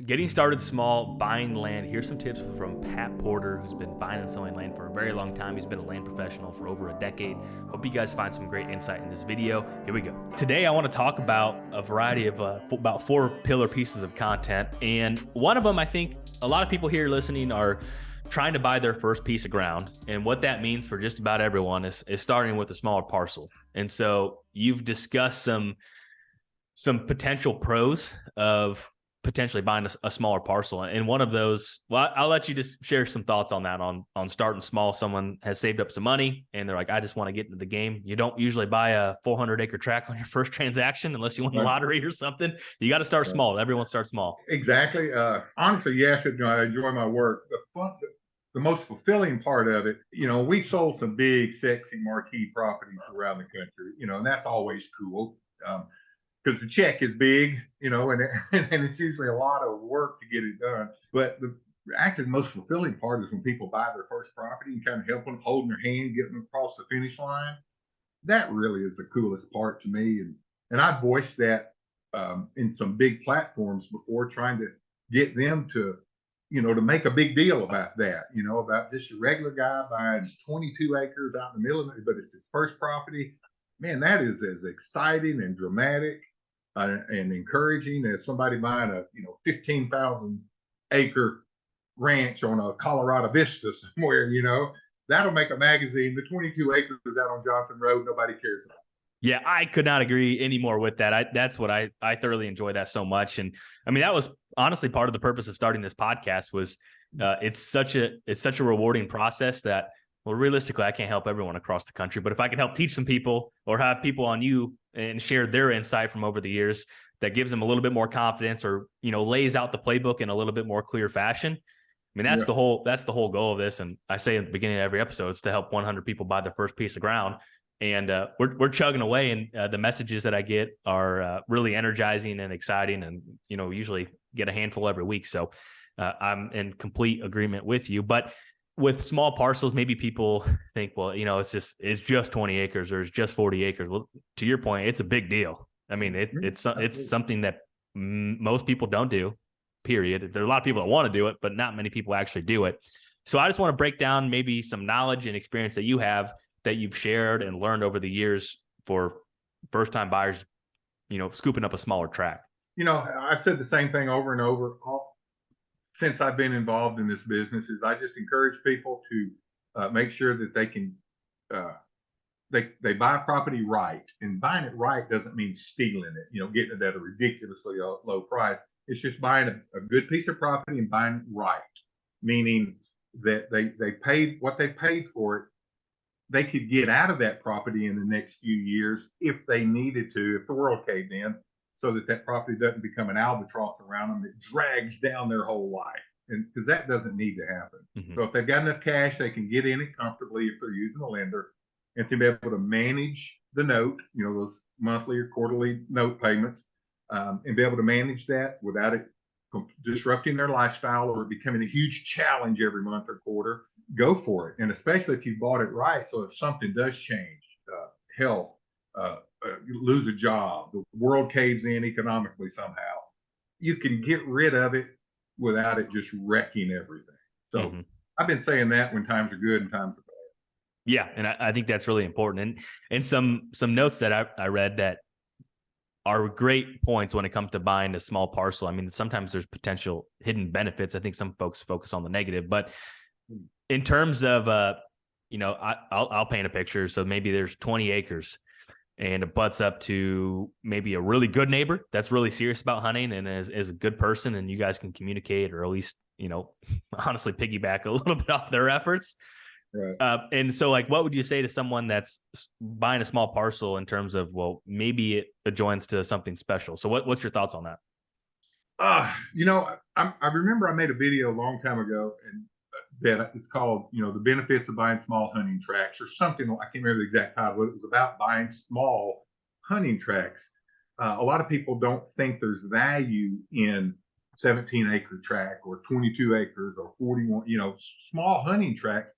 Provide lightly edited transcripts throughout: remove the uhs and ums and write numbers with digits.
Getting started small, buying land. Here's some tips from Pat Porter, who's been buying and selling land for a very long time. He's been a land professional for over a decade. Hope you guys find some great insight in this video. Here we go. Today, I want to talk about a variety of about 4 pillar pieces of content. And one of them, I think a lot of people here listening are trying to buy their first piece of ground. And what that means for just about everyone is starting with a smaller parcel. And so you've discussed some potential pros of potentially buying a smaller parcel. And one of those, well, I'll let you just share some thoughts on that, on starting small. Someone has saved up some money and they're like, I just want to get into the game. You don't usually buy a 400-acre tract on your first transaction unless you win the lottery or something. You got to start small. Everyone starts small. Exactly. Honestly, yes, I enjoy my work. The most fulfilling part of it, we sold some big, sexy marquee properties around the country, and that's always cool. Because the check is big, and it's usually a lot of work to get it done. But actually the most fulfilling part is when people buy their first property and kind of help them, holding their hand, getting them across the finish line. That really is the coolest part to me. And I voiced that in some big platforms before, trying to get them to, to make a big deal about that, about just a regular guy buying 22 acres out in the middle of it, but it's his first property. Man, that is as exciting and dramatic and encouraging as somebody buying a 15,000 acre ranch on a Colorado Vista somewhere. That'll make a magazine. The 22 acres out on Johnson Road, nobody cares about. Yeah, I could not agree any more with that. That's what I thoroughly enjoy that so much. And I mean, that was honestly part of the purpose of starting this podcast. Was it's such a rewarding process that, well, realistically, I can't help everyone across the country, but if I can help teach some people or have people on you and share their insight from over the years, that gives them a little bit more confidence, or lays out the playbook in a little bit more clear fashion. I mean, that's the whole goal of this. And I say at the beginning of every episode, it's to help 100 people buy their first piece of ground. And we're chugging away, and the messages that I get are really energizing and exciting, and usually get a handful every week. So I'm in complete agreement with you. But with small parcels, maybe people think, well, it's just 20 acres or it's just 40 acres. Well, to your point, it's a big deal. I mean, it's something that most people don't do. Period. There's a lot of people that want to do it, but not many people actually do it. So I just want to break down maybe some knowledge and experience that you have, that you've shared and learned over the years for first-time buyers, scooping up a smaller tract. I've said the same thing over and over since I've been involved in this business. Is I just encourage people to make sure that they can they buy property right. And buying it right doesn't mean stealing it, getting it at a ridiculously low price. It's just buying a good piece of property and buying it right, meaning that they paid what they paid for it. They could get out of that property in the next few years if they needed to, if the world caved in, so that property doesn't become an albatross around them that drags down their whole life. And because that doesn't need to happen. Mm-hmm. So if they've got enough cash, they can get in it comfortably if they're using a lender, and to be able to manage the note, those monthly or quarterly note payments, and be able to manage that without it disrupting their lifestyle or becoming a huge challenge every month or quarter. Go for it. And especially if you bought it right. So if something does change, health, you lose a job, the world caves in economically somehow, you can get rid of it without it just wrecking everything. So I've been saying that when times are good and times are bad. Yeah. And I think that's really important. And some notes that I read that are great points when it comes to buying a small parcel. I mean, sometimes there's potential hidden benefits. I think some folks focus on the negative, but in terms of, I'll paint a picture. So maybe there's 20 acres and it butts up to maybe a really good neighbor that's really serious about hunting and is a good person, and you guys can communicate, or at least, honestly piggyback a little bit off their efforts. Right. And so, like, what would you say to someone that's buying a small parcel in terms of, well, maybe it adjoins to something special? So what's your thoughts on that? I remember I made a video a long time ago, and that it's called, the benefits of buying small hunting tracts, or something. I can't remember the exact title, but it was about buying small hunting tracts. A lot of people don't think there's value in 17-acre tract or 22 acres or 41, small hunting tracts.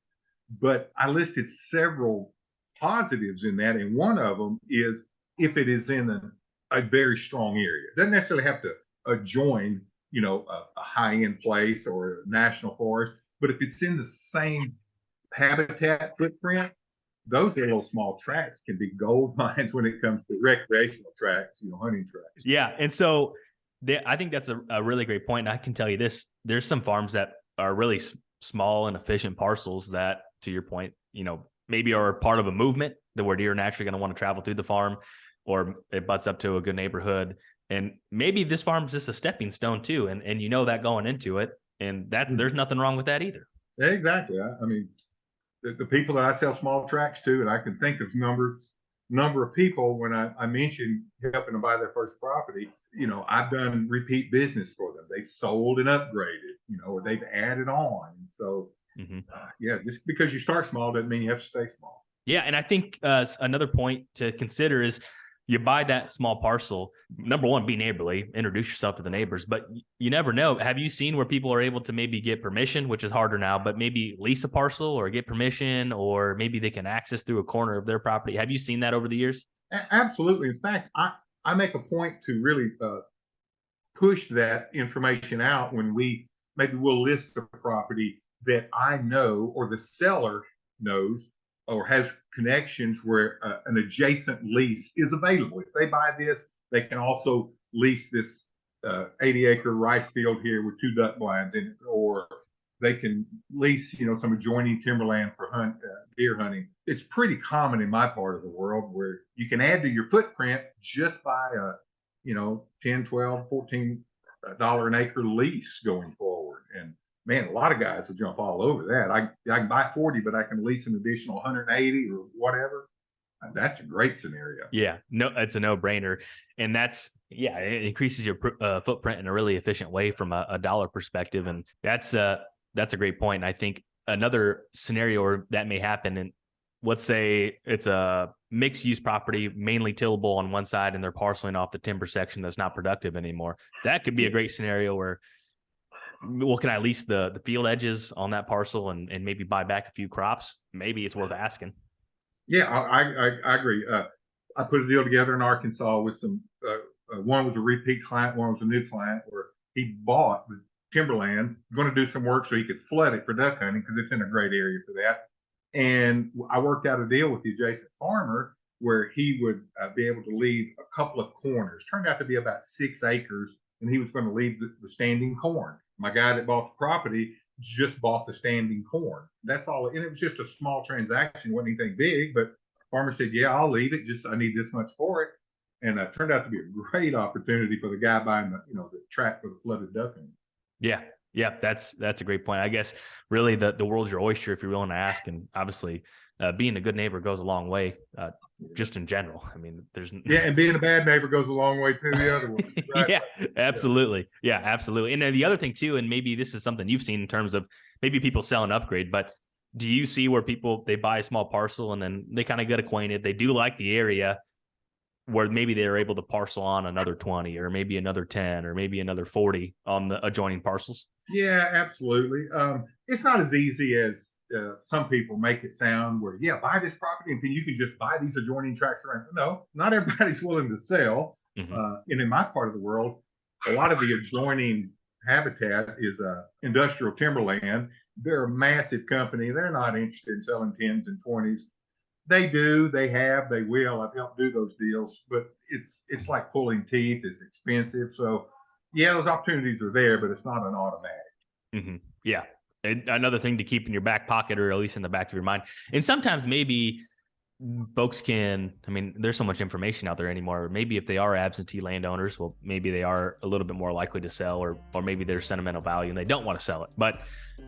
But I listed several positives in that. And one of them is if it is in a very strong area. It doesn't necessarily have to adjoin a high-end place or a national forest. But if it's in the same habitat footprint, those little small tracts can be gold mines when it comes to recreational tracts, hunting tracts. Yeah. And so I think that's a really great point. And I can tell you this, there's some farms that are really small and efficient parcels that, to your point, maybe are part of a movement that where deer are naturally going to want to travel through the farm, or it butts up to a good neighborhood. And maybe this farm's just a stepping stone too. And that going into it. And there's nothing wrong with that either. Exactly. I mean, the people that I sell small tracts to, and I can think of number of people when I mentioned helping them buy their first property, I've done repeat business for them. They've sold and upgraded, or they've added on. And so, just because you start small doesn't mean you have to stay small. Yeah. And I think another point to consider is you buy that small parcel. Number one, be neighborly, introduce yourself to the neighbors, but you never know. Have you seen where people are able to maybe get permission, which is harder now, but maybe lease a parcel or get permission, or maybe they can access through a corner of their property? Have you seen that over the years? Absolutely. In fact, I make a point to really push that information out when we'll list a property that I know or the seller knows or has connections where an adjacent lease is available. If they buy this, they can also lease this 80-acre rice field here with 2 duck blinds in it, or they can lease, some adjoining timberland for deer hunting. It's pretty common in my part of the world where you can add to your footprint just by a, $10, $12, $14 an acre lease going forward. And man, a lot of guys will jump all over that. I can buy 40, but I can lease an additional 180 or whatever. That's a great scenario. Yeah, no, it's a no-brainer. And it increases your footprint in a really efficient way from a dollar perspective. And that's a great point. And I think another scenario that may happen, and let's say it's a mixed use property, mainly tillable on one side, and they're parceling off the timber section that's not productive anymore. That could be a great scenario where, well, can I lease the field edges on that parcel and maybe buy back a few crops? Maybe it's worth asking. Yeah, I agree. I put a deal together in Arkansas with some, one was a repeat client, one was a new client, where he bought the timberland, going to do some work so he could flood it for duck hunting because it's in a great area for that. And I worked out a deal with the adjacent farmer where he would be able to leave a couple of corners. Turned out to be about 6 acres, and he was going to leave the standing corn. My guy that bought the property just bought the standing corn. That's all. And it was just a small transaction. Wasn't anything big, but the farmer said, yeah, I'll leave it. Just, I need this much for it. And it turned out to be a great opportunity for the guy buying the tract for the flooded ducking. Yeah. Yeah. That's a great point. I guess really the world's your oyster if you're willing to ask. And obviously being a good neighbor goes a long way, just in general. I mean, and being a bad neighbor goes a long way too, the other one. Right? Yeah, absolutely. Yeah, absolutely. And then the other thing too, and maybe this is something you've seen in terms of maybe people sell an upgrade, but do you see where they buy a small parcel and then they kind of get acquainted, they do like the area, where maybe they're able to parcel on another 20 or maybe another 10 or maybe another 40 on the adjoining parcels? Yeah, absolutely. It's not as easy as some people make it sound where, buy this property and then you can just buy these adjoining tracts around. No, not everybody's willing to sell. Mm-hmm. And in my part of the world, a lot of the adjoining habitat is industrial timberland. They're a massive company. They're not interested in selling 10s and 20s. They do, they will. I've helped do those deals, but it's like pulling teeth. It's expensive. So yeah, those opportunities are there, but it's not an automatic. Mm-hmm. Yeah. And another thing to keep in your back pocket, or at least in the back of your mind. And sometimes maybe folks there's so much information out there anymore. Maybe if they are absentee landowners, well, maybe they are a little bit more likely to sell, or maybe there's sentimental value and they don't want to sell it. But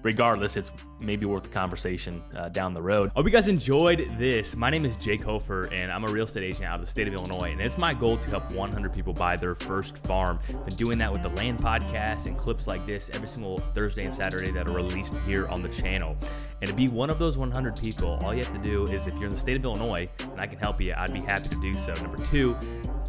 regardless, it's maybe worth the conversation down the road. Hope you guys enjoyed this. My name is Jake Hofer, and I'm a real estate agent out of the state of Illinois. And it's my goal to help 100 people buy their first farm. Been doing that with the Land Podcast and clips like this every single Thursday and Saturday that are released here on the channel. And to be one of those 100 people, all you have to do is, if you're in the state of Illinois and I can help you, I'd be happy to do so. Number 2,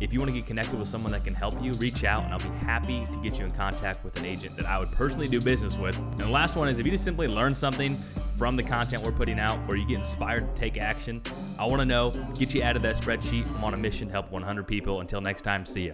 if you want to get connected with someone that can help you, reach out and I'll be happy to get you in contact with an agent that I would personally do business with. And the last one is, if you just simply learn something from the content we're putting out, or you get inspired to take action, I want to know, get you out of that spreadsheet. I'm on a mission to help 100 people. Until next time, see ya.